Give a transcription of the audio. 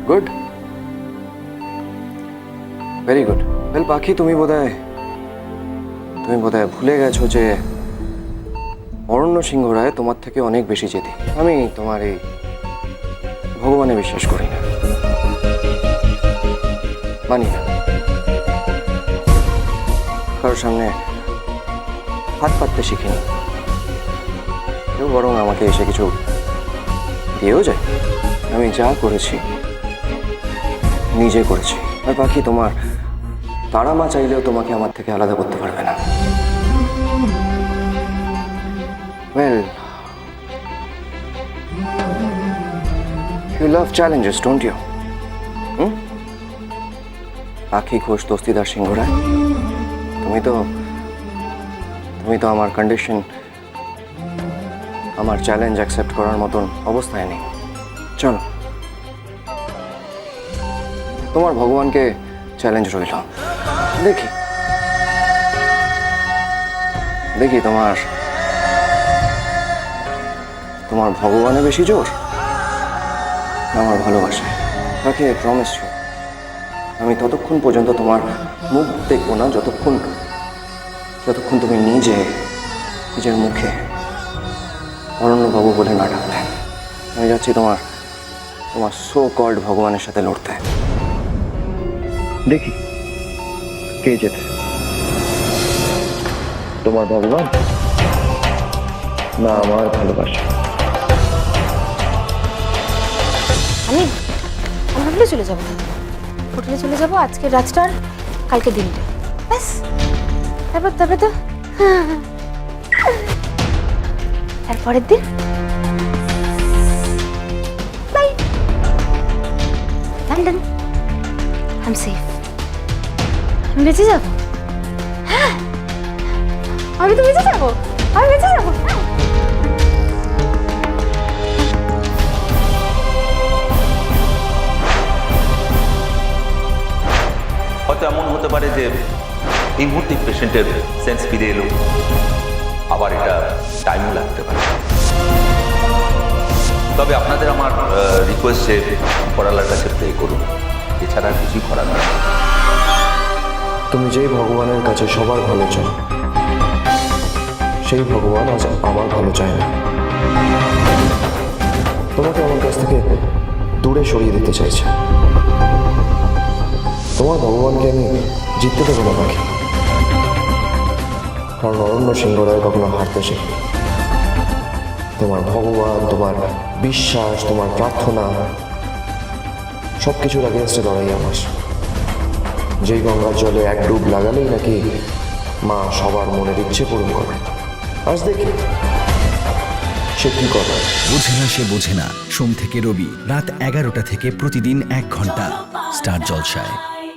Good, very good. Well পাখি, তুমি বোধহয় ভুলে গেছো যে অরণ্য সিংহ রায় তোমার থেকে অনেক বেশি জেদি। আমি তোমার এই ভগবানে বিশ্বাস করি না, মানি না। কারোর সামনে হাত পাততে শিখিনি, কেউ বরং আমাকে এসে কিছু দিয়েও যায়। আমি যা করেছি নিজে করেছি। আর পাখি, তোমার তারা মা চাইলেও তোমাকে আমার থেকে আলাদা করতে পারবে না। Well, you love challenges, don't you? Pakhi Ghosh Dastidar সিংহ রায়, তুমি তো আমার কন্ডিশন, আমার চ্যালেঞ্জ অ্যাকসেপ্ট করার মতন অবস্থায় নেই। চলো, তোমার ভগবানকে চ্যালেঞ্জ রইল। দেখি তোমার ভগবানে বেশি জোর না আমার ভালোবাসায়। তাকে প্রমিস ছিল, আমি ততক্ষণ পর্যন্ত তোমার মুখ দেখবো না যতক্ষণ তুমি নিজের মুখে অরণ্যবাবু বলে না ডাকলে। আমি যাচ্ছি তোমার সো কল্ড ভগবানের সাথে লড়তে। দেখি কে যেতে, তোমার ভগবান না আমার ভালোবাসা। আমি হোটেলে চলে যাবো আজকের রাতটা আর কালকে দিনটা, ব্যাস। তারপরে তো তারপরের দিন bye London. I am safe, আমি বেঁচে যাবো। হ্যাঁ, আমি বেঁচে যাবো। হয়তো এমন হতে পারে যে এই মুহূর্তে পেশেন্টের সেন্স ফিরে এলো, আবার এটা টাইমও লাগতে পারে। তবে আপনাদের আমার রিকোয়েস্ট যে পড়ালার কাছে প্রে করুন, এছাড়া আর কিছুই করার নেই। তুমি যেই ভগবানের কাছে সবার ভালো চাও, সেই ভগবান আজ আমার ভালো চায় না। তোমাকে আমার কাছ থেকে দূরে সরিয়ে দিতে চাইছে। তোমার ভগবানকে আমি জিততে দেবো না পাখি, কারণ অরণ্য সিংহ রায় কখনো হারতে শেখে। তোমার ভগবান, তোমার বিশ্বাস, তোমার প্রার্থনা সব কিছুর আগেনস্টে লড়াই আমার। যেই গঙ্গার জলে এক ডুব লাগালেই নাকি মা সবার মনের ইচ্ছে পূরণ করে। আজ দেখি সে কি করে। বোঝে না সে বোঝে না, সোম থেকে রবি রাত 11টা থেকে প্রতিদিন 1 ঘন্টা স্টার জলসায়।